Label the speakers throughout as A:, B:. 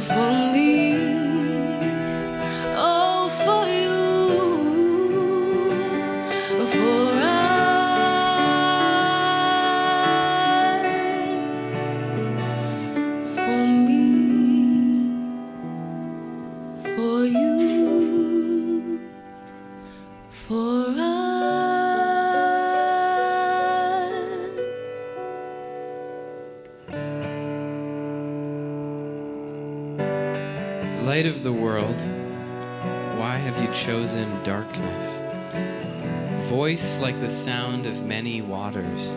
A: for me, oh, for you, for us, for me, for you, for us.
B: Light of the world, why have you chosen darkness? Voice like the sound of many waters,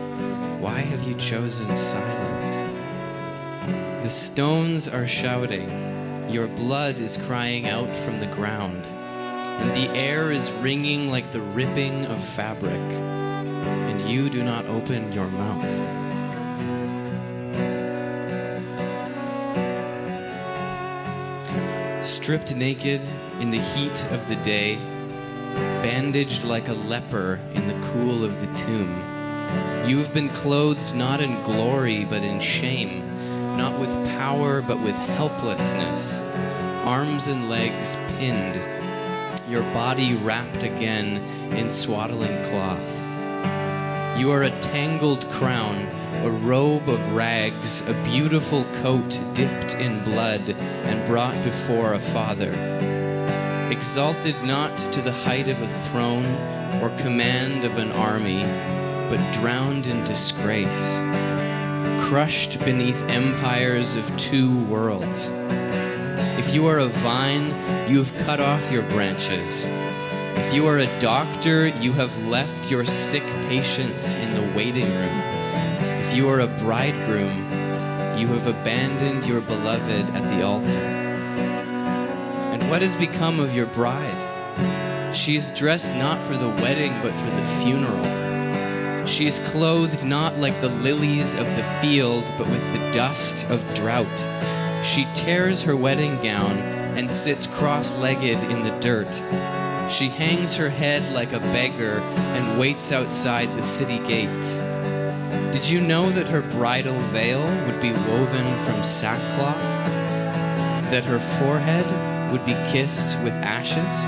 B: why have you chosen silence? The stones are shouting, your blood is crying out from the ground, and the air is ringing like the ripping of fabric, and you do not open your mouth. Stripped naked in the heat of the day, bandaged like a leper in the cool of the tomb, you have been clothed not in glory but in shame, not with power but with helplessness, arms and legs pinned, your body wrapped again in swaddling cloth. You are a tangled crown, a robe of rags, a beautiful coat dipped in blood and brought before a father. Exalted not to the height of a throne or command of an army, but drowned in disgrace, crushed beneath empires of two worlds. If you are a vine, you have cut off your branches. If you are a doctor, you have left your sick patients in the waiting room. If you are a bridegroom, you have abandoned your beloved at the altar. And what has become of your bride? She is dressed not for the wedding, but for the funeral. She is clothed not like the lilies of the field, but with the dust of drought. She tears her wedding gown and sits cross-legged in the dirt. She hangs her head like a beggar and waits outside the city gates. Did you know that her bridal veil would be woven from sackcloth? That her forehead would be kissed with ashes?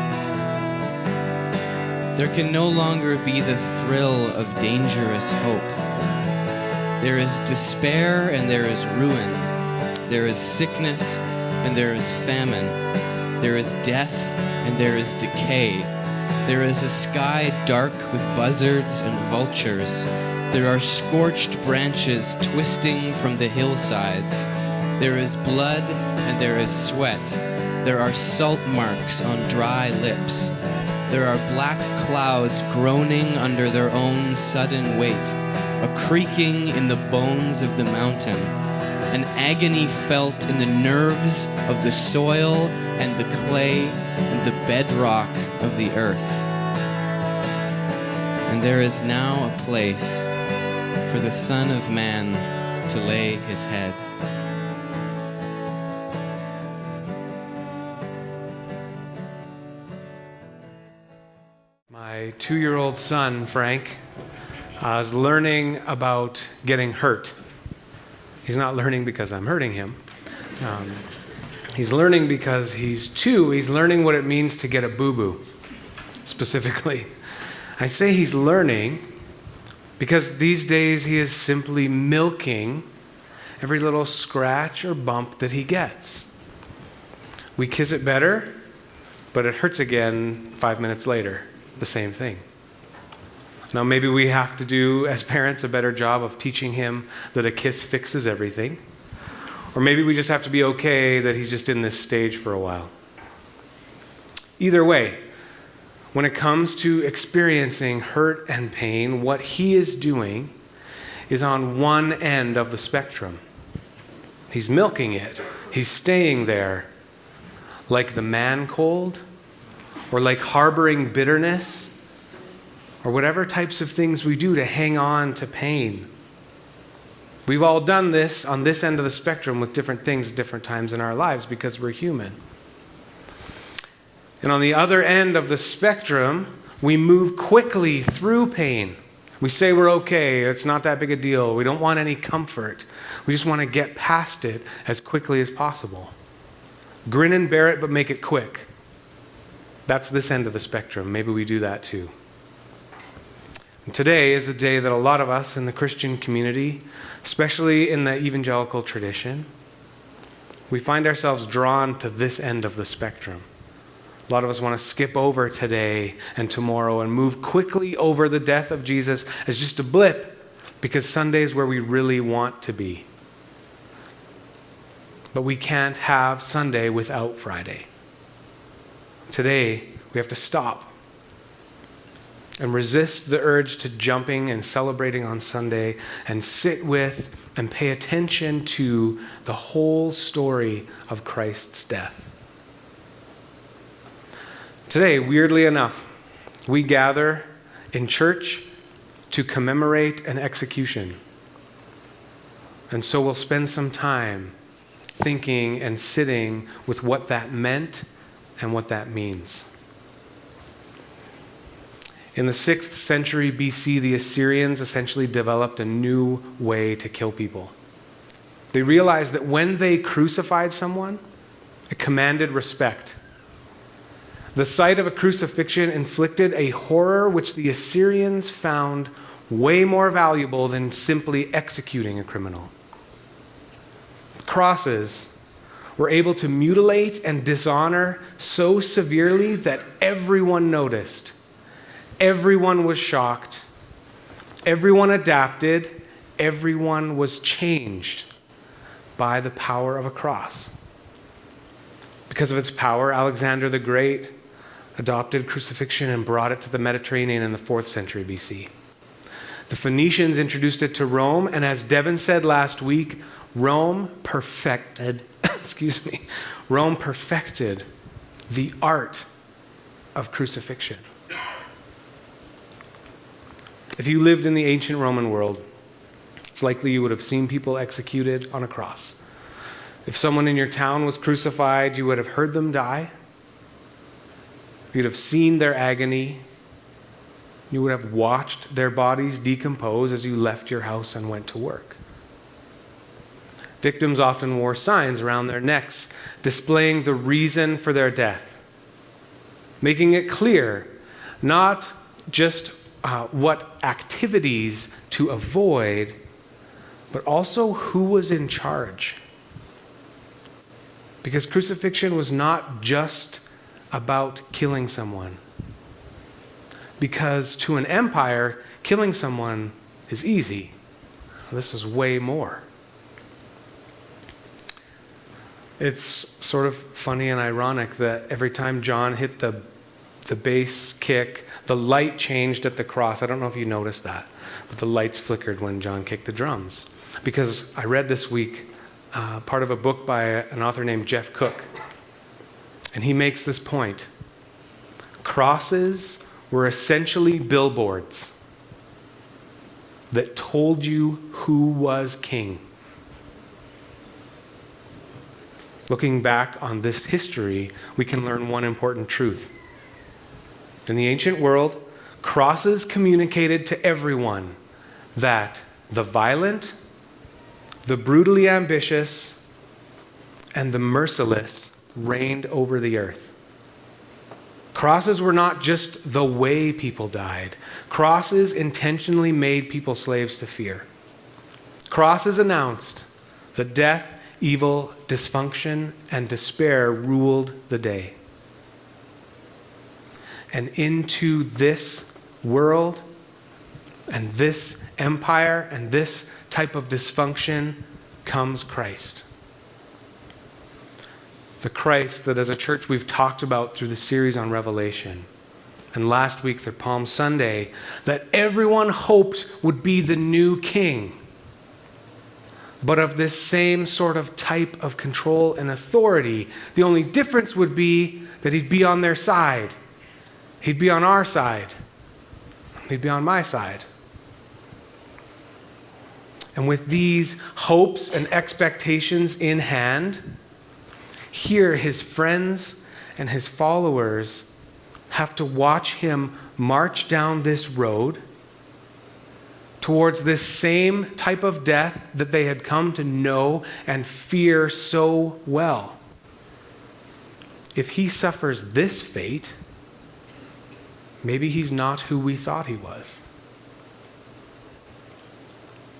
B: There can no longer be the thrill of dangerous hope. There is despair and there is ruin. There is sickness and there is famine. There is death and there is decay. There is a sky dark with buzzards and vultures. There are scorched branches twisting from the hillsides. There is blood and there is sweat. There are salt marks on dry lips. There are black clouds groaning under their own sudden weight, a creaking in the bones of the mountain, an agony felt in the nerves of the soil and the clay and the bedrock of the earth. And there is now a place for the Son of Man to lay his head.
C: My 2-year-old son, Frank, is learning about getting hurt. He's not learning because I'm hurting him. He's learning because he's 2. He's learning what it means to get a boo-boo, specifically. I say he's learning because these days he is simply milking every little scratch or bump that he gets. We kiss it better, but it hurts again 5 minutes later. The same thing. Now maybe we have to do, as parents, a better job of teaching him that a kiss fixes everything. Or maybe we just have to be okay that he's just in this stage for a while. Either way, when it comes to experiencing hurt and pain, what he is doing is on one end of the spectrum. He's milking it. He's staying there, like the man cold, or like harboring bitterness, or whatever types of things we do to hang on to pain. We've all done this on this end of the spectrum with different things at different times in our lives because we're human. And on the other end of the spectrum, we move quickly through pain. We say we're okay, it's not that big a deal, we don't want any comfort. We just want to get past it as quickly as possible. Grin and bear it, but make it quick. That's this end of the spectrum. Maybe we do that too. And today is a day that a lot of us in the Christian community, especially in the evangelical tradition, we find ourselves drawn to this end of the spectrum. A lot of us want to skip over today and tomorrow and move quickly over the death of Jesus as just a blip because Sunday is where we really want to be. But we can't have Sunday without Friday. Today, we have to stop and resist the urge to jumping and celebrating on Sunday and sit with and pay attention to the whole story of Christ's death. Today, weirdly enough, we gather in church to commemorate an execution. And so we'll spend some time thinking and sitting with what that meant and what that means. In the 6th century BC, the Assyrians essentially developed a new way to kill people. They realized that when they crucified someone, it commanded respect. The sight of a crucifixion inflicted a horror which the Assyrians found way more valuable than simply executing a criminal. Crosses were able to mutilate and dishonor so severely that everyone noticed. Everyone was shocked. Everyone adapted. Everyone was changed by the power of a cross. Because of its power, Alexander the Great adopted crucifixion and brought it to the Mediterranean in the 4th century BC. The Phoenicians introduced it to Rome, and as Devin said last week, Rome perfected the art of crucifixion. If you lived in the ancient Roman world, it's likely you would have seen people executed on a cross. If someone in your town was crucified, you would have heard them die. You'd have seen their agony. You would have watched their bodies decompose as you left your house and went to work. Victims often wore signs around their necks displaying the reason for their death, making it clear not just what activities to avoid, but also who was in charge. Because crucifixion was not just about killing someone. Because to an empire, killing someone is easy. This is way more. It's sort of funny and ironic that every time John hit the bass kick, the light changed at the cross. I don't know if you noticed that, but the lights flickered when John kicked the drums. Because I read this week part of a book by an author named Jeff Cook, and he makes this point. Crosses were essentially billboards that told you who was king. looking back on this history, we can learn one important truth. In the ancient world, crosses communicated to everyone that the violent, the brutally ambitious, and the merciless reigned over the earth. Crosses were not just the way people died. Crosses intentionally made people slaves to fear. Crosses announced that death, evil, dysfunction, and despair ruled the day. And into this world and this empire and this type of dysfunction comes Christ. The Christ that as a church we've talked about through the series on Revelation. And last week through Palm Sunday, that everyone hoped would be the new king. But of this same sort of type of control and authority. The only difference would be that he'd be on their side. He'd be on our side. He'd be on my side. And with these hopes and expectations in hand, here his friends and his followers have to watch him march down this road towards this same type of death that they had come to know and fear so well. If he suffers this fate, maybe he's not who we thought he was.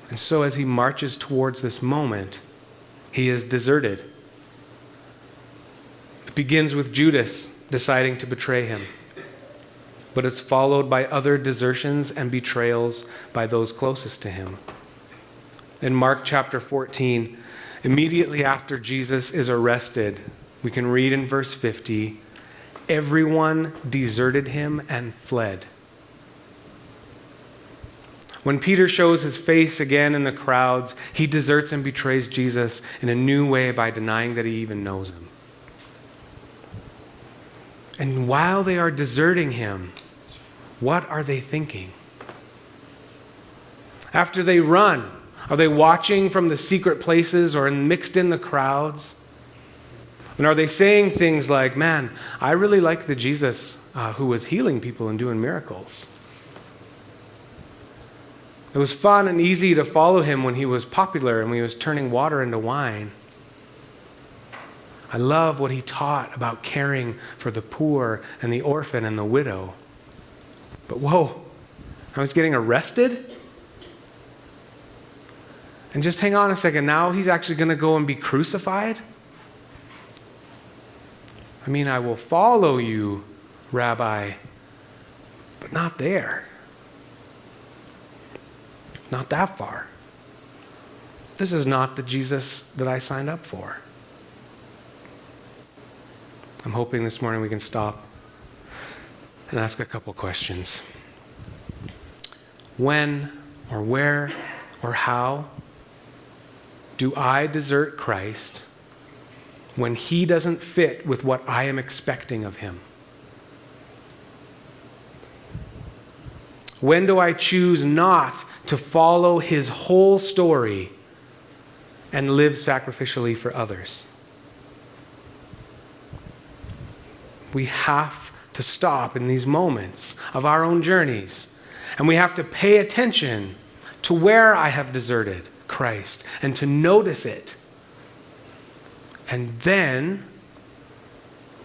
C: And so as he marches towards this moment, he is deserted. It begins with Judas deciding to betray him. But it's followed by other desertions and betrayals by those closest to him. In Mark chapter 14, immediately after Jesus is arrested, we can read in verse 50, everyone deserted him and fled. When Peter shows his face again in the crowds, he deserts and betrays Jesus in a new way by denying that he even knows him. And while they are deserting him, what are they thinking? After they run, are they watching from the secret places or mixed in the crowds? And are they saying things like, man, I really like the Jesus who was healing people and doing miracles. It was fun and easy to follow him when he was popular and when he was turning water into wine. I love what he taught about caring for the poor and the orphan and the widow. But whoa, I was getting arrested? And just hang on a second, now he's actually going to go and be crucified? I mean, I will follow you, Rabbi, but not there. Not that far. This is not the Jesus that I signed up for. I'm hoping this morning we can stop and ask a couple questions. When or where or how do I desert Christ when he doesn't fit with what I am expecting of him? When do I choose not to follow his whole story and live sacrificially for others? We have to stop in these moments of our own journeys, and we have to pay attention to where I have deserted Christ and to notice it. And then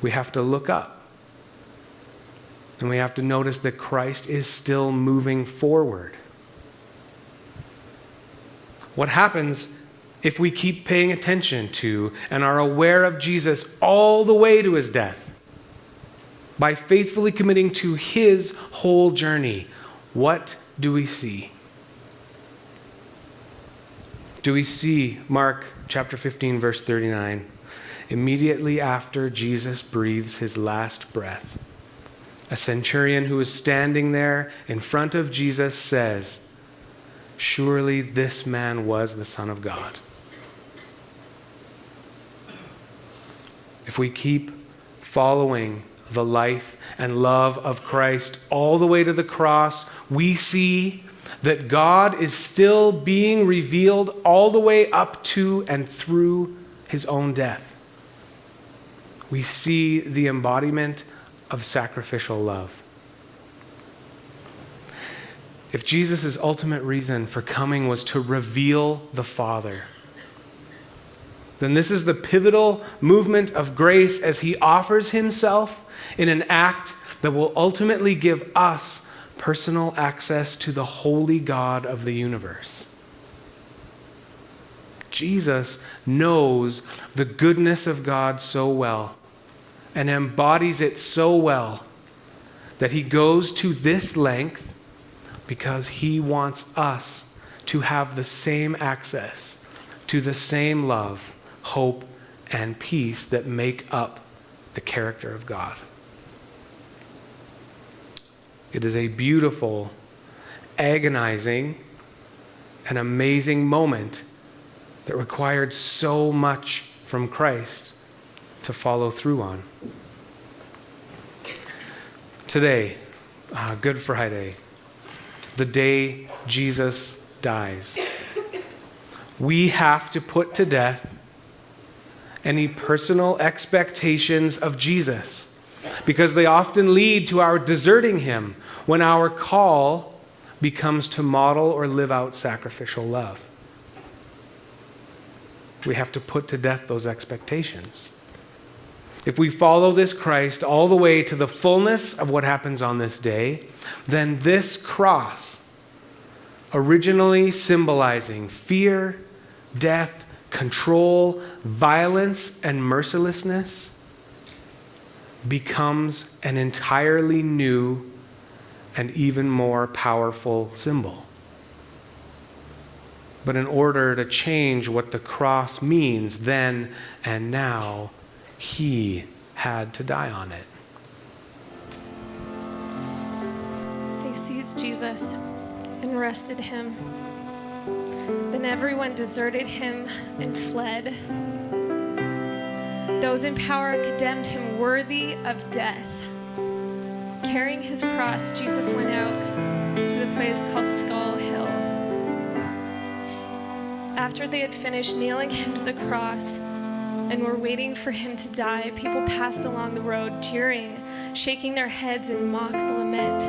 C: we have to look up. And we have to notice that Christ is still moving forward. What happens if we keep paying attention to and are aware of Jesus all the way to his death? By faithfully committing to his whole journey, what do we see? Do we see Mark chapter 15, verse 39? Immediately after Jesus breathes his last breath, a centurion who is standing there in front of Jesus says, "Surely this man was the Son of God." If we keep following the life and love of Christ all the way to the cross, we see that God is still being revealed all the way up to and through his own death. we see the embodiment of sacrificial love. If Jesus' ultimate reason for coming was to reveal the Father, then this is the pivotal movement of grace as he offers himself in an act that will ultimately give us personal access to the holy God of the universe. Jesus knows the goodness of God so well and embodies it so well that he goes to this length because he wants us to have the same access to the same love, hope, and peace that make up the character of God. It is a beautiful, agonizing, and amazing moment that required so much from Christ to follow through on. Today, Good Friday, the day Jesus dies, we have to put to death any personal expectations of Jesus, because they often lead to our deserting him when our call becomes to model or live out sacrificial love. We have to put to death those expectations. If we follow this Christ all the way to the fullness of what happens on this day, then this cross, originally symbolizing fear, death, control, violence, and mercilessness, becomes an entirely new and even more powerful symbol. But in order to change what the cross means then and now, he had to die on it.
D: They seized Jesus and arrested him. Then everyone deserted him and fled. Those in power condemned him worthy of death. Carrying his cross, Jesus went out to the place called Skull Hill. After they had finished nailing him to the cross and were waiting for him to die, people passed along the road, jeering, shaking their heads and mocked the lament.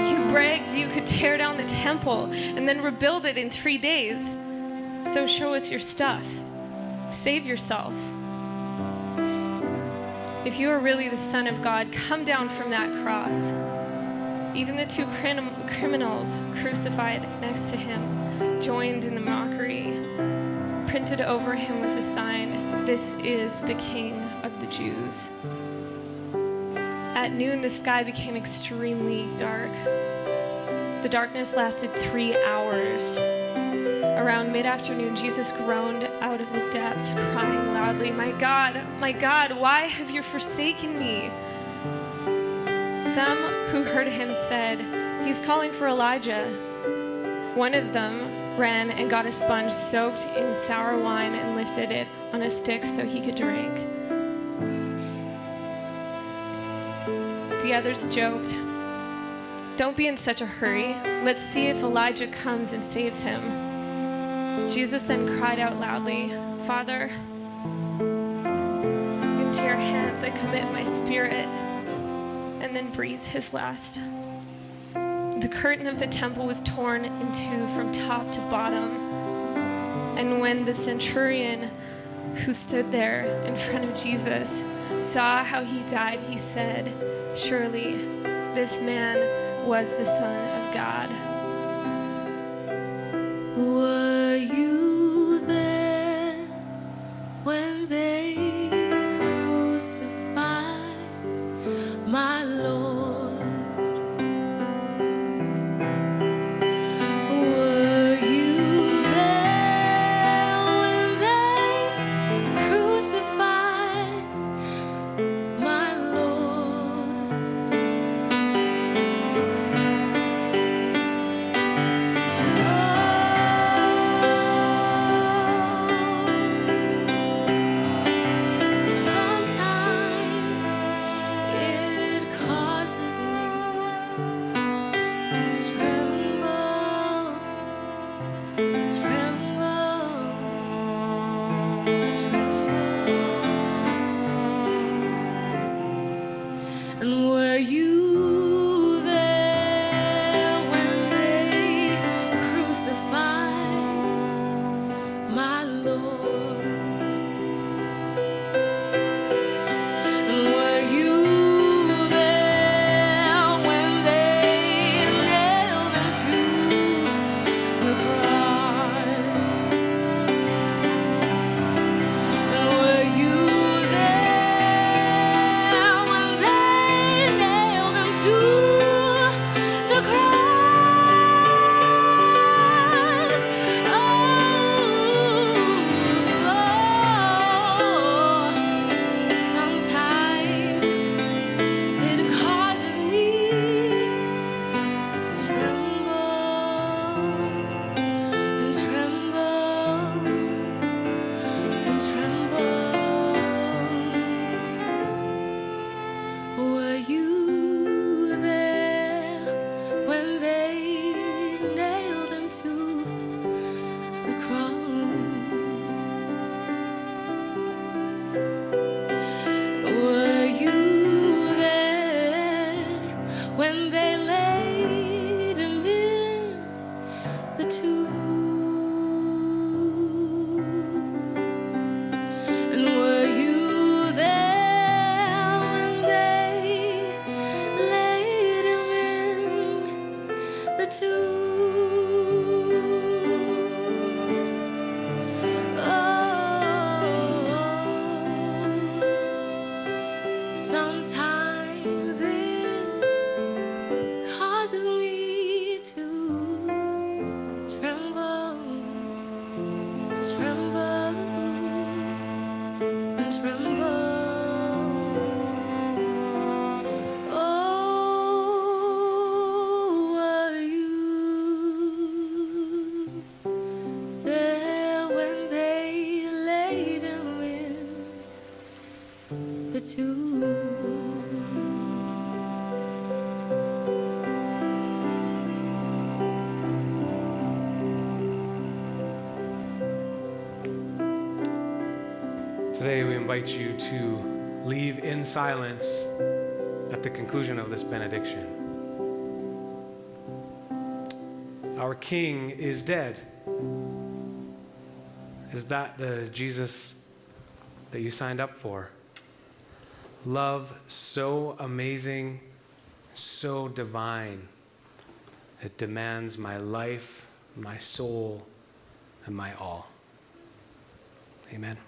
D: You bragged you could tear down the temple and then rebuild it in 3 days. So show us your stuff. Save yourself. If you are really the Son of God, come down from that cross. Even the two criminals crucified next to him joined in the mockery. Printed over him was a sign, "This is the King of the Jews." At noon, the sky became extremely dark. The darkness lasted 3 hours. Around mid-afternoon, Jesus groaned out of the depths, crying loudly, my God, why have you forsaken me?" Some who heard him said, "He's calling for Elijah." One of them ran and got a sponge soaked in sour wine and lifted it on a stick so he could drink. The others joked, "Don't be in such a hurry. Let's see if Elijah comes and saves him." Jesus then cried out loudly, "Father, into your hands I commit my spirit," and then breathed his last. The curtain of the temple was torn in two from top to bottom. And when the centurion who stood there in front of Jesus saw how he died, he said, "Surely this man was the Son of God."
A: Were you there when they crucified my Lord? Were you there when they crucified my Lord? Sometimes it causes me to tremble, and tremble. Oh, were you there when they laid him in the tomb?
C: Today, we invite you to leave in silence at the conclusion of this benediction. Our King is dead. Is that the Jesus that you signed up for? Love so amazing, so divine, it demands my life, my soul, and my all. Amen.